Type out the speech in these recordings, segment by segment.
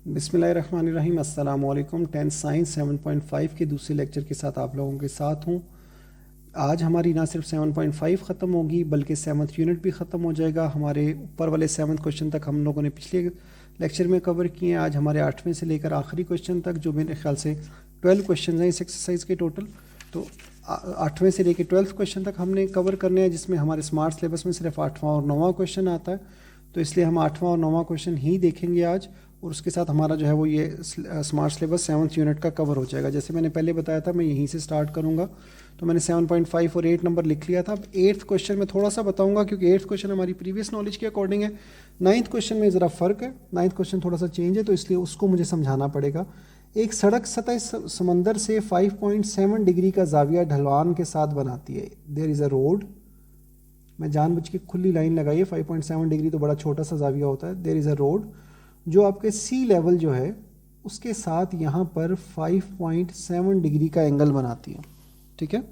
बिस्मिल्लाहिर्रहमानिर्रहीम। अस्सलाम वालेकुम। 10th साइंस 7.5 के दूसरे लेक्चर के साथ आप लोगों के साथ हूँ। आज हमारी ना सिर्फ 7.5 ख़त्म होगी बल्कि 7th यूनिट भी ख़त्म हो जाएगा। हमारे ऊपर वाले 7th क्वेश्चन तक हम लोगों ने पिछले लेक्चर में कवर किए हैं। आज हमारे 8वें से लेकर आखिरी क्वेश्चन तक, जो मेरे ख्याल से 12 क्वेश्चन हैं इस एक्सरसाइज के टोटल। तो 8वें से लेकर 12th क्वेश्चन तक हमने कवर करने हैं, जिसमें हमारे स्मार्ट सिलेबस में सिर्फ 8वां और 9वां क्वेश्चन आता है। तो इसलिए हम 8वां और 9वां क्वेश्चन ही देखेंगे आज, और उसके साथ हमारा जो है वो ये स्मार्ट सिलेबस 7th यूनिट का कवर हो जाएगा। जैसे मैंने पहले बताया था, मैं यहीं से स्टार्ट करूँगा। तो मैंने 7.5 और 8 नंबर लिख लिया था। अब 8th क्वेश्चन में थोड़ा सा बताऊंगा, क्योंकि 8th क्वेश्चन हमारी प्रीवियस नॉलेज के अकॉर्डिंग है। 9th क्वेश्चन में ज़रा फ़र्क है, 9th क्वेश्चन थोड़ा सा चेंज है, तो इसलिए उसको मुझे समझाना पड़ेगा। एक सड़क सतह समंदर से 5.7 डिग्री का जाविया ढलान के साथ बनाती है। There is a road. मैं जानबूझ के खुली लाइन लगाई है, 5.7 डिग्री तो बड़ा छोटा सा जाविया होता है। देयर इज़ अ रोड जो आपके सी लेवल जो है उसके साथ यहाँ पर 5.7 डिग्री का एंगल बनाती है। ठीक है।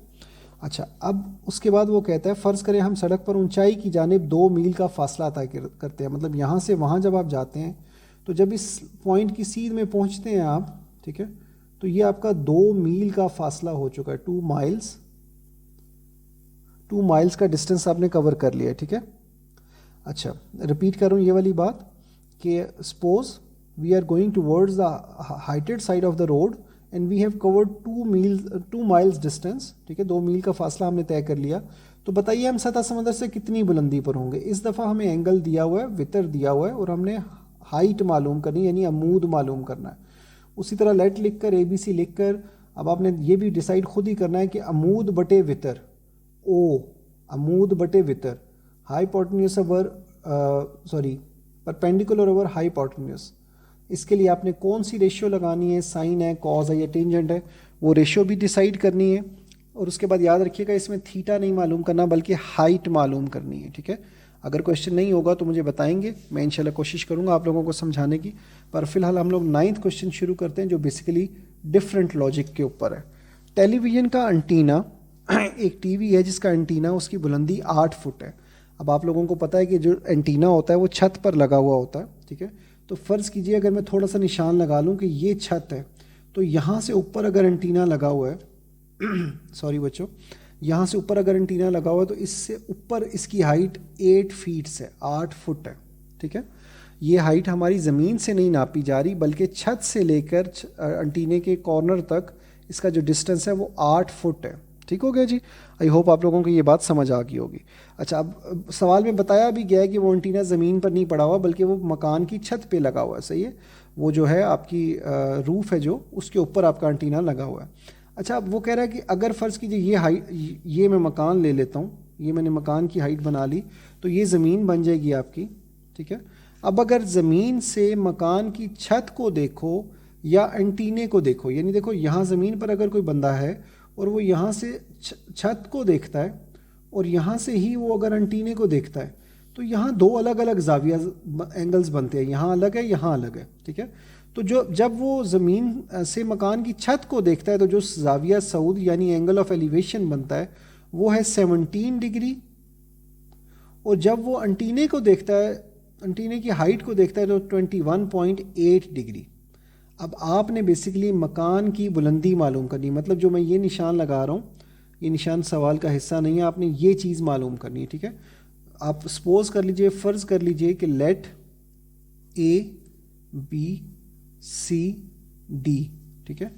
अच्छा, अब उसके बाद वो कहता है, फ़र्ज़ करें हम सड़क पर ऊंचाई की जानिब 2 मील का फासला तय करते हैं। मतलब यहाँ से वहाँ जब आप जाते हैं, तो जब इस पॉइंट की सीध में पहुँचते हैं आप, ठीक है, तो ये आपका 2 मील का फासला हो चुका है। 2 माइल्स, 2 माइल्स का डिस्टेंस आपने कवर कर लिया है। ठीक है। अच्छा, रिपीट कर रहा हूँ ये वाली बात कि suppose we are going towards the heighted side of the road and we have covered 2 miles distance. ठीक है, 2 मील का फासला हमने तय कर लिया। तो बताइए हम सतह समंदर से कितनी बुलंदी पर होंगे। इस दफ़ा हमें एंगल दिया हुआ है, वितर दिया हुआ है, और हमने हाइट मालूम करनी, यानी अमूद मालूम करना है। उसी तरह लेट लिख कर, ABC लिख कर, अब आपने ये भी डिसाइड खुद ही करना है कि अमूद बटे वितर, ओ अमूद बटे वितर, hypotenuse over sorry perpendicular over hypotenuse. इसके लिए आपने कौन सी रेशियो लगानी है, साइन है, कॉज है या टेंजेंट है, वो रेशियो भी डिसाइड करनी है। और उसके बाद याद रखिएगा, इसमें थीटा नहीं मालूम करना बल्कि हाइट मालूम करनी है। ठीक है। अगर क्वेश्चन नहीं होगा तो मुझे बताएंगे, मैं इंशाल्लाह कोशिश करूंगा आप लोगों को समझाने की। पर फिलहाल हम लोग 9th क्वेश्चन शुरू करते हैं, जो बेसिकली डिफरेंट लॉजिक के ऊपर है। टेलीविज़न का एंटीना एक टीवी है जिसका एंटीना, उसकी बुलंदी 8 फुट है। अब आप लोगों को पता है कि जो एंटीना होता है वो छत पर लगा हुआ होता है। ठीक है। तो फ़र्ज़ कीजिए अगर मैं थोड़ा सा निशान लगा लूँ कि ये छत है, तो यहाँ से ऊपर अगर एंटीना लगा हुआ है सॉरी बच्चों, यहाँ से ऊपर अगर एंटीना लगा हुआ है, तो इससे ऊपर इसकी हाइट 8 फीट है, 8 फुट है। ठीक है। ये हाइट हमारी ज़मीन से नहीं नापी जा रही, बल्कि छत से लेकर एंटीने के कॉर्नर तक इसका जो डिस्टेंस है वो 8 फुट है। ठीक हो गया जी। आई होप आप लोगों को ये बात समझ आ गई होगी। अच्छा, अब सवाल में बताया भी गया है कि वो एंटीना ज़मीन पर नहीं पड़ा हुआ, बल्कि वो मकान की छत पे लगा हुआ है। सही है, वो जो है आपकी रूफ़ है जो, उसके ऊपर आपका एंटीना लगा हुआ है। अच्छा, अब वो कह रहा है कि अगर फ़र्ज़ कीजिए ये हाइट, ये मैं मकान ले लेता हूँ, ये मैंने मकान की हाइट बना ली, तो ये ज़मीन बन जाएगी आपकी। ठीक है। अब अगर ज़मीन से मकान की छत को देखो या एंटीने को देखो, यानी देखो यहाँ ज़मीन पर अगर कोई बंदा है और वो यहाँ से छत को देखता है और यहाँ से ही वो अगर एंटीने को देखता है, तो यहाँ 2 अलग अलग जाविया एंगल्स बनते हैं, यहाँ अलग है, यहाँ अलग है। ठीक है। तो जब वो ज़मीन से मकान की छत को देखता है, तो जो जाविया सऊद यानी एंगल ऑफ एलिवेशन बनता है वो है 17 डिग्री। और जब वो एंटीने को देखता है, एंटीने की हाइट को देखता है, तो 21.8 डिग्री। अब आपने बेसिकली मकान की बुलंदी मालूम करनी, मतलब जो मैं ये निशान लगा रहा हूँ, ये निशान सवाल का हिस्सा नहीं है, आपने ये चीज़ मालूम करनी है। ठीक है। आप सपोज कर लीजिए, फ़र्ज़ कर लीजिए कि लेट ABCD। ठीक है।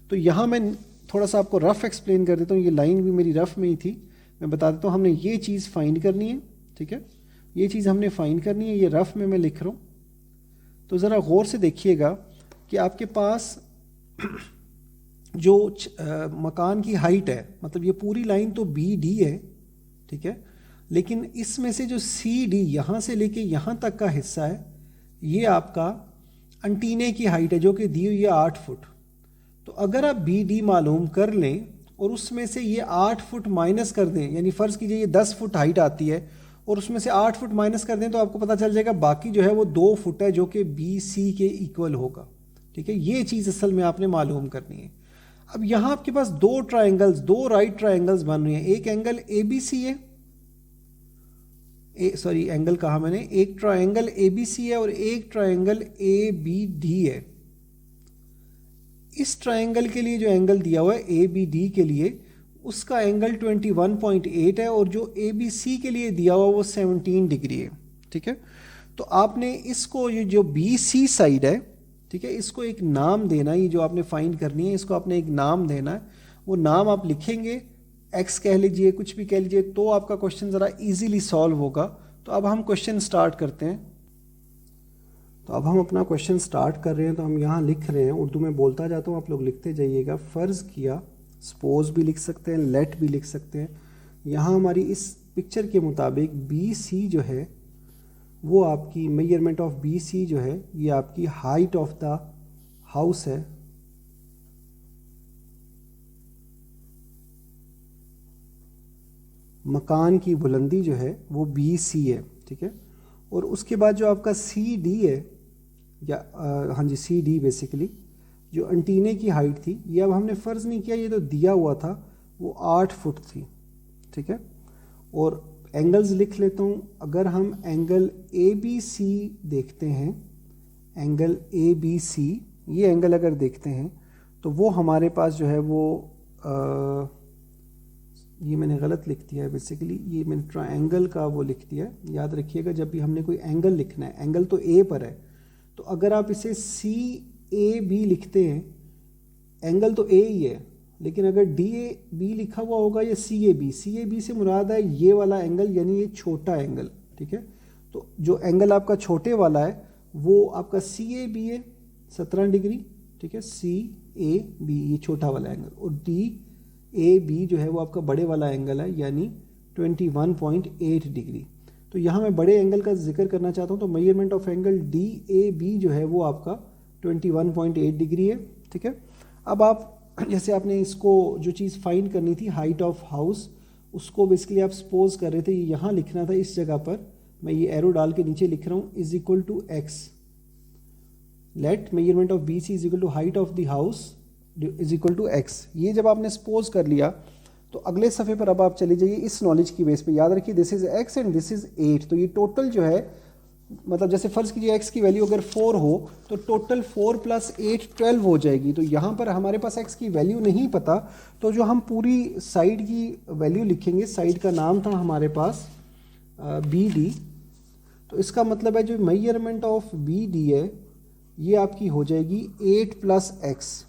तो यहाँ मैं थोड़ा सा आपको रफ़ एक्सप्लेन कर देता हूँ, ये लाइन भी मेरी रफ़ में ही थी, मैं बता देता हूँ। हमने ये चीज़ फाइंड करनी है। ठीक है। ये चीज़ हमने फाइंड करनी है, ये रफ़ में मैं लिख रहा हूँ। तो ज़रा गौर से देखिएगा कि आपके पास जो मकान की हाइट है, मतलब ये पूरी लाइन तो BD है। ठीक है। लेकिन इसमें से जो CD यहाँ से लेके यहाँ तक का हिस्सा है, ये आपका एंटीने की हाइट है, जो कि दी हुई है 8 फुट। तो अगर आप BD मालूम कर लें और उसमें से ये 8 फुट माइनस कर दें, यानी फ़र्ज़ कीजिए ये 10 फुट हाइट आती है और उसमें से 8 फुट माइनस कर दें, तो आपको पता चल जाएगा बाकी जो है वो 2 फुट है, जो कि BC के इक्वल होगा। ठीक है। ये चीज़ असल में आपने मालूम करनी है। अब यहाँ आपके पास 2 ट्रायंगल्स, 2 राइट ट्रायंगल्स बन रहे हैं। एक एंगल ABC है एंगल कहा मैंने, एक ट्रायंगल ABC है और एक ट्रायंगल ABD है। इस ट्रायंगल के लिए जो एंगल दिया हुआ है ABD के लिए, उसका एंगल 21.8 है और जो ABC के लिए दिया हुआ वो 17 डिग्री है। ठीक है, तो आपने इसको, ये जो BC साइड है, ठीक है, इसको एक नाम देना है। ये जो आपने फाइंड करनी है इसको आपने एक नाम देना है। वो नाम आप लिखेंगे, x कह लीजिए, कुछ भी कह लीजिए, तो आपका क्वेश्चन ज़रा इजीली सॉल्व होगा। तो अब हम क्वेश्चन स्टार्ट करते हैं। तो अब हम अपना क्वेश्चन स्टार्ट कर रहे हैं। तो हम यहाँ लिख रहे हैं, उर्दू में बोलता जाता हूँ, आप लोग लिखते जाइएगा। फ़र्ज़ किया, सपोज भी लिख सकते हैं, लेट भी लिख सकते हैं। यहाँ हमारी इस पिक्चर के मुताबिक BC जो है वो आपकी मेजरमेंट ऑफ BC जो है ये आपकी हाइट ऑफ द हाउस है। मकान की बुलंदी जो है वो BC है। ठीक है, और उसके बाद जो आपका CD है, या हाँ जी CD बेसिकली जो एंटीने की हाइट थी, ये अब हमने फ़र्ज़ नहीं किया, ये तो दिया हुआ था, वो 8 फुट थी। ठीक है, और एंगल्स लिख लेता हूँ। अगर हम एंगल ABC देखते हैं, एंगल ABC, ये एंगल अगर देखते हैं तो वो हमारे पास जो है वो ये मैंने गलत लिख दिया है बेसिकली, ये मैंने ट्रायंगल का वो लिख दिया है। याद रखिएगा जब भी हमने कोई एंगल लिखना है, एंगल तो A पर है, तो अगर आप इसे CAB लिखते हैं, एंगल तो A ही है, लेकिन अगर DAB लिखा हुआ होगा या CAB से मुराद है ये वाला एंगल, यानी ये छोटा एंगल। ठीक है, तो जो एंगल आपका छोटे वाला है वो आपका CAB है 17 डिग्री। ठीक है, CAB ये छोटा वाला एंगल, और DAB जो है वो आपका बड़े वाला एंगल है, यानी 21.8 डिग्री। तो यहाँ मैं बड़े एंगल का जिक्र करना चाहता हूँ। तो मेजरमेंट ऑफ एंगल DAB जो है वो आपका 21.8 डिग्री है। ठीक है, अब आप जैसे आपने इसको जो चीज़ फाइंड करनी थी, हाइट ऑफ हाउस, उसको बेसिकली आप सपोज कर रहे थे यहाँ लिखना था। इस जगह पर मैं ये एरो डाल के नीचे लिख रहा हूँ, is equal to x, let measurement of BC is equal to height of the house is equal to x। ये जब आपने सपोज कर लिया तो अगले सफ़े पर अब आप चले जाइए इस नॉलेज की बेस पे। याद रखिए this is x and this is 8। तो ये टोटल जो है, मतलब जैसे फ़र्ज़ कीजिए x की वैल्यू अगर 4 हो तो टोटल 4 + 8 12 हो जाएगी। तो यहाँ पर हमारे पास x की वैल्यू नहीं पता, तो जो हम पूरी साइड की वैल्यू लिखेंगे, साइड का नाम था हमारे पास BD। तो इसका मतलब है जो मेजरमेंट ऑफ BD है ये आपकी हो जाएगी 8 + x।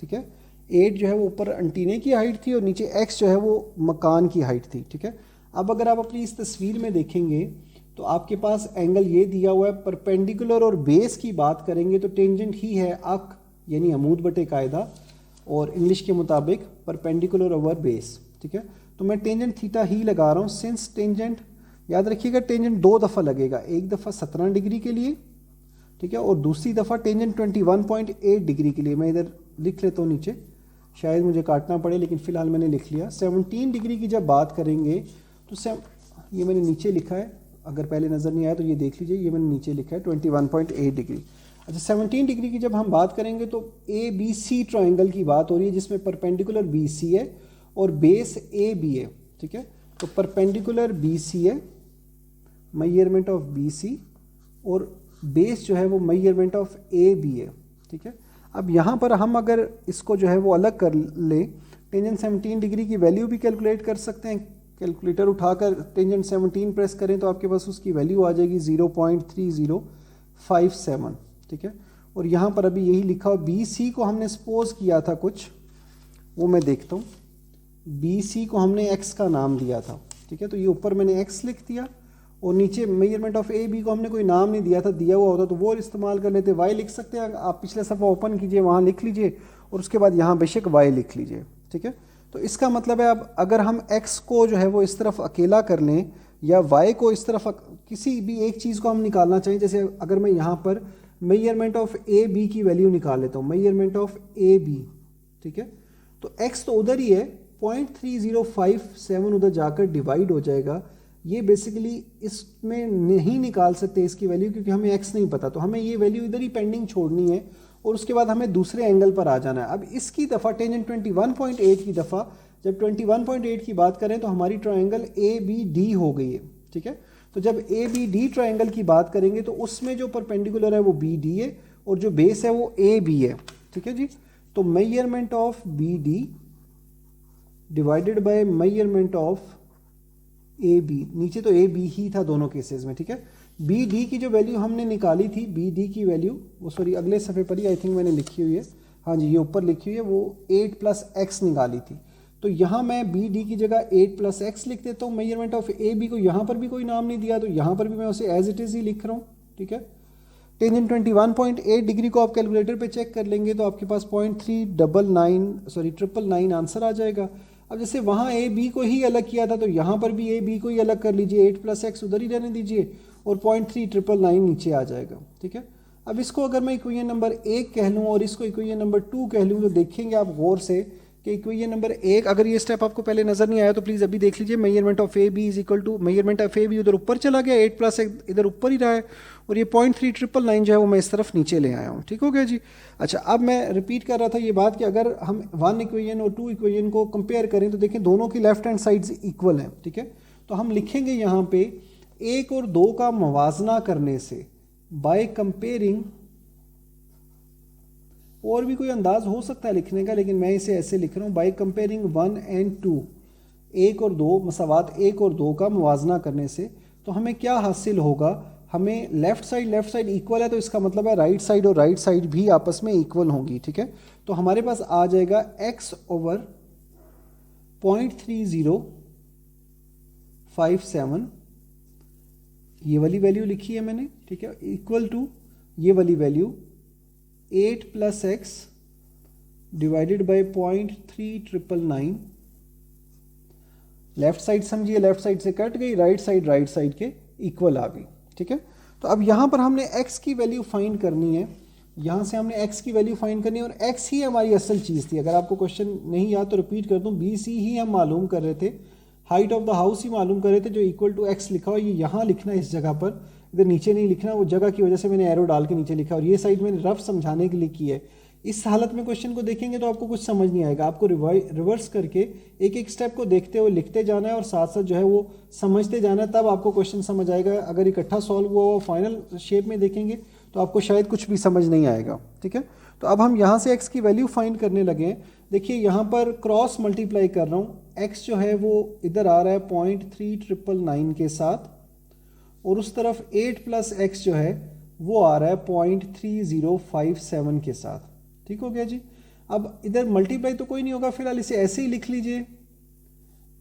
ठीक है, 8 जो है वो ऊपर एंटीने की हाइट थी और नीचे x जो है वो मकान की हाइट थी। ठीक है, अब अगर आप अपनी इस तस्वीर में देखेंगे तो आपके पास एंगल ये दिया हुआ है। परपेंडिकुलर और बेस की बात करेंगे तो टेंजेंट ही है अक, यानी अमूद बटे कायदा, और इंग्लिश के मुताबिक परपेंडिकुलर ओवर बेस। ठीक है, तो मैं टेंजेंट थीटा ही लगा रहा हूँ। सिंस टेंजेंट, याद रखिएगा टेंजेंट 2 दफ़ा लगेगा, एक दफ़ा 17 डिग्री के लिए, ठीक है, और दूसरी दफ़ा टेंजेंट 21.8 डिग्री के लिए। मैं इधर लिख लेता हूँ नीचे, शायद मुझे काटना पड़े, लेकिन फ़िलहाल मैंने लिख लिया। 17 डिग्री की जब बात करेंगे तो ये मैंने नीचे लिखा है, अगर पहले नज़र नहीं आया तो ये देख लीजिए, ये मैंने नीचे लिखा है 21.8 डिग्री। अच्छा, 17 डिग्री की जब हम बात करेंगे तो ABC ट्राइंगल की बात हो रही है जिसमें परपेंडिकुलर BC है और बेस AB है। ठीक है, तो परपेंडिकुलर BC है, मेजरमेंट ऑफ BC, और बेस जो है वो मेजरमेंट ऑफ AB है। ठीक है, अब यहाँ पर हम अगर इसको जो है वो अलग कर ले, टेंजेंट 17 डिग्री की वैल्यू भी कैलकुलेट कर सकते हैं। कैलकुलेटर उठाकर टेंजेंट 17 प्रेस करें तो आपके पास उसकी वैल्यू आ जाएगी 0.3057। ठीक है, और यहाँ पर अभी यही लिखा हो, BC को हमने सपोज किया था कुछ, वो मैं देखता हूँ। BC को हमने x का नाम दिया था। ठीक है, तो ये ऊपर मैंने x लिख दिया और नीचे मेजरमेंट ऑफ AB को हमने कोई नाम नहीं दिया था, दिया हुआ होता तो वो इस्तेमाल कर लेते। y लिख सकते हैं, आप पिछले सफ़ा ओपन कीजिए, वहाँ लिख लीजिए और उसके बाद यहाँ बेशक y लिख लीजिए। ठीक है, तो इसका मतलब है अब अगर हम x को जो है वो इस तरफ अकेला कर लें या y को इस तरफ, किसी भी एक चीज़ को हम निकालना चाहिए, जैसे अगर मैं यहाँ पर मेजरमेंट ऑफ AB की वैल्यू निकाल लेता हूँ, मेजरमेंट ऑफ AB। ठीक है, तो x तो उधर ही है, 0.3057 उधर जाकर डिवाइड हो जाएगा। ये बेसिकली इसमें नहीं निकाल सकते इसकी वैल्यू, क्योंकि हमें x नहीं पता, तो हमें ये वैल्यू इधर ही पेंडिंग छोड़नी है और उसके बाद हमें दूसरे एंगल पर आ जाना है। अब इसकी दफ़ा टेंजेंट 21.8 की दफ़ा जब 21.8 की बात करें तो हमारी ट्रायंगल ABD हो गई है। ठीक है, तो जब ए बी डी ट्राइंगल की बात करेंगे तो उसमें जो परपेंडिकुलर है वो बी डी है और जो बेस है वो ए बी है, ठीक है जी। तो measurement of B D divided by measurement of A B, नीचे तो ए बी ही था दोनों केसेस में, ठीक है। बी डी की जो वैल्यू हमने निकाली थी, बी डी की वैल्यू, वो सॉरी अगले सफ़े पर ही आई थिंक मैंने लिखी हुई है, हाँ जी ये ऊपर लिखी हुई है, वो 8 + x निकाली थी। तो यहाँ मैं बी डी की जगह 8 + x लिख देता हूँ। मेजरमेंट ऑफ ए बी को यहाँ पर भी कोई नाम नहीं दिया तो यहाँ पर भी मैं उसे एज इट इज़ ही लिख रहा हूँ, ठीक है। टेंजेंट 21.8 डिग्री को आप कैलकुलेटर पे चेक कर लेंगे तो आपके पास 0.399 आंसर आ जाएगा। अब जैसे वहाँ ए बी को ही अलग किया था तो यहाँ पर भी ए बी को ही अलग कर लीजिए, 8 + x उधर ही रहने दीजिए और 0.3999 नीचे आ जाएगा, ठीक है। अब इसको अगर मैं इक्वेशन नंबर 1 कह लूँ और इसको इक्वेशन नंबर 2 कह लूँ तो देखेंगे आप गौर से कि इक्वेशन नंबर 1, अगर ये स्टेप आपको पहले नज़र नहीं आया तो प्लीज़ अभी देख लीजिए। Measurement of A B is equal to measurement of A B उधर ऊपर चला गया, 8 + x इधर ऊपर ही रहा है और ये 0.3999 जो है वो मैं इस तरफ नीचे ले आया हूँ, ठीक हो गया जी। अच्छा, अब मैं रिपीट कर रहा था ये बात कि अगर हम 1 इक्वेशन और 2 इक्वेशन को कंपेयर करें तो देखें दोनों की लेफ्ट हैंड साइड्स इक्वल हैं, ठीक है। तो हम लिखेंगे यहाँ पे 1 और 2 का मवाजना करने से, बाय कंपेयरिंग, और भी कोई अंदाज हो सकता है लिखने का लेकिन मैं इसे ऐसे लिख रहा हूँ, बाय कंपेयरिंग 1 and 2, 1 और 2 मसावात 1 और 2 का मुवाजना करने से तो हमें क्या हासिल होगा, हमें लेफ़्ट साइड इक्वल है तो इसका मतलब है राइट साइड और राइट साइड भी आपस में इक्वल होंगी, ठीक है। तो हमारे पास आ जाएगा x ओवर 0.3057, ये वाली वैल्यू लिखी है मैंने, ठीक है, इक्वल टू ये वाली value 8 + x divided by 0.3999। Left side समझिए लेफ्ट साइड से कट गई, राइट साइड के इक्वल आ गई, ठीक है। तो अब यहाँ पर हमने x की वैल्यू फाइंड करनी है, यहाँ से हमने x की वैल्यू फाइंड करनी है और x ही हमारी असल चीज़ थी। अगर आपको क्वेश्चन नहीं याद तो रिपीट कर दूँ, BC ही हम मालूम कर रहे थे, हाइट ऑफ द हाउस ही मालूम कर रहे थे, जो इक्वल टू x लिखा हो ये यहाँ लिखना है इस जगह पर, इधर नीचे नहीं लिखना, वो जगह की वजह से मैंने एरो डाल के नीचे लिखा और ये साइड मैंने रफ समझाने के लिए की है। इस हालत में क्वेश्चन को देखेंगे तो आपको कुछ समझ नहीं आएगा, आपको रिवर्स करके एक एक स्टेप को देखते हुए लिखते जाना है और साथ साथ जो है वो समझते जाना है, तब आपको क्वेश्चन समझ आएगा। अगर इकट्ठा सॉल्व हुआ वो फाइनल शेप में देखेंगे तो आपको शायद कुछ भी समझ नहीं आएगा, ठीक है। तो अब हम यहाँ से x की वैल्यू फाइंड करने लगे हैं। देखिए यहाँ पर क्रॉस मल्टीप्लाई कर रहा हूँ, x जो है वो इधर आ रहा है 0.3999 के साथ और उस तरफ 8 + x जो है वो आ रहा है 0.3057 के साथ, ठीक हो गया जी। अब इधर मल्टीप्लाई तो कोई नहीं होगा, फिलहाल इसे ऐसे ही लिख लीजिए,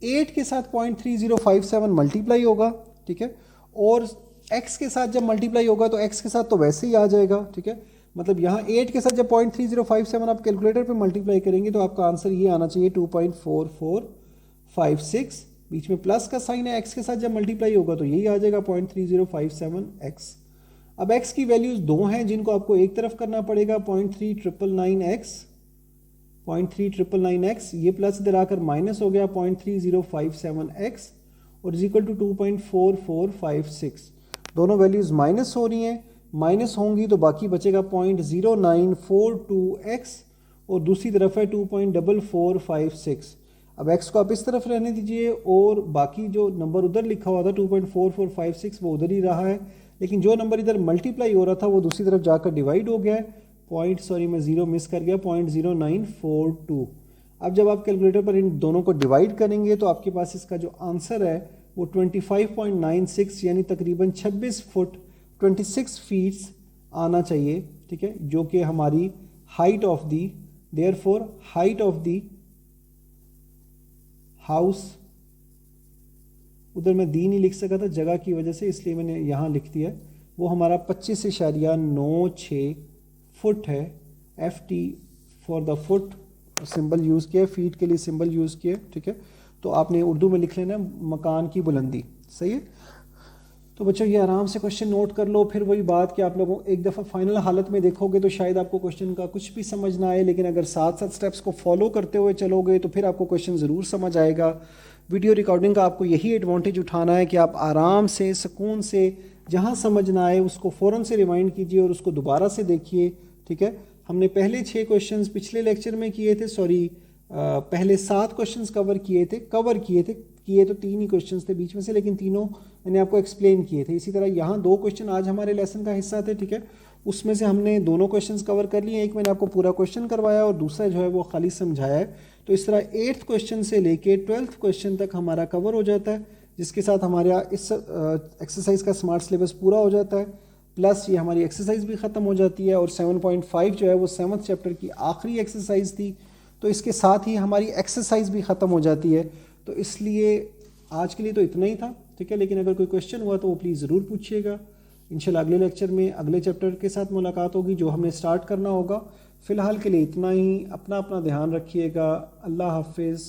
8 के साथ 0.3057 मल्टीप्लाई होगा, ठीक है, और x के साथ जब मल्टीप्लाई होगा तो x के साथ तो वैसे ही आ जाएगा, ठीक है। मतलब यहाँ 8 के साथ जब 0.3057 आप कैलकुलेटर पे मल्टीप्लाई करेंगे तो आपका आंसर ये आना चाहिए 2.4456, बीच में प्लस का साइन है, x के साथ जब मल्टीप्लाई होगा तो यही आ जाएगा 0.3057x। अब x की वैल्यूज दो हैं जिनको आपको एक तरफ करना पड़ेगा, 0.3999x, ये प्लस इधर आकर माइनस हो गया 0.3057x और इज इक्वल टू 2.4456। दोनों वैल्यूज माइनस हो रही हैं, माइनस होंगी तो बाकी बचेगा 0.0942x और दूसरी तरफ है 2.4456। अब x को आप इस तरफ रहने दीजिए और बाकी जो नंबर उधर लिखा हुआ था 2.4456 वो उधर ही रहा है, लेकिन जो नंबर इधर मल्टीप्लाई हो रहा था वो दूसरी तरफ जाकर डिवाइड हो गया है, मैं ज़ीरो मिस कर गया, 0.0942। अब जब आप कैलकुलेटर पर इन दोनों को डिवाइड करेंगे तो आपके पास इसका जो आंसर है वो 25.96 यानी तकरीबन 26 फुट 26 फीट्स आना चाहिए, ठीक है, जो कि हमारी height of the, therefore height of the house, उधर मैं दी नहीं लिख सका था जगह की वजह से, इसलिए मैंने यहाँ लिख दिया, वो हमारा 25.96 फुट है। FT for the foot symbol use किया, फीट के लिए सिंबल यूज़ किया, ठीक है। तो आपने उर्दू में लिख लेना मकान की बुलंदी, सही है। तो बच्चों ये आराम से क्वेश्चन नोट कर लो, फिर वही बात कि आप लोगों एक दफ़ा फाइनल हालत में देखोगे तो शायद आपको क्वेश्चन का कुछ भी समझ ना आए, लेकिन अगर साथ साथ स्टेप्स को फॉलो करते हुए चलोगे तो फिर आपको क्वेश्चन ज़रूर समझ आएगा। वीडियो रिकॉर्डिंग का आपको यही एडवांटेज उठाना है कि आप आराम से सुकून से जहाँ समझ ना आए उसको फ़ौरन से रिवाइंड कीजिए और उसको दोबारा से देखिए, ठीक है। हमने पहले 6 क्वेश्चंस पिछले लेक्चर में किए थे, पहले 7 क्वेश्चंस कवर किए थे कि ये तो 3 ही क्वेश्चंस थे बीच में से, लेकिन तीनों मैंने आपको एक्सप्लेन किए थे। इसी तरह यहाँ 2 क्वेश्चन आज हमारे लेसन का हिस्सा थे, ठीक है, उसमें से हमने दोनों क्वेश्चंस कवर कर लिए। एक मैंने आपको पूरा क्वेश्चन करवाया और दूसरा जो है वो खाली समझाया है। तो इस तरह 8th क्वेश्चन से लेके 12th क्वेश्चन तक हमारा कवर हो जाता है, जिसके साथ हमारा इस एक्सरसाइज का स्मार्ट सिलेबस पूरा हो जाता है, प्लस ये हमारी एक्सरसाइज भी ख़त्म हो जाती है। और 7.5 जो है वो 7th चैप्टर की आखिरी एक्सरसाइज थी, तो इसके साथ ही हमारी एक्सरसाइज भी ख़त्म हो जाती है। तो इसलिए आज के लिए तो इतना ही था, ठीक है, लेकिन अगर कोई क्वेश्चन हुआ तो वो प्लीज़ ज़रूर पूछिएगा। इंशाल्लाह अगले लेक्चर में अगले चैप्टर के साथ मुलाकात होगी जो हमने स्टार्ट करना होगा। फ़िलहाल के लिए इतना ही। अपना ध्यान रखिएगा। अल्लाह हाफिज़।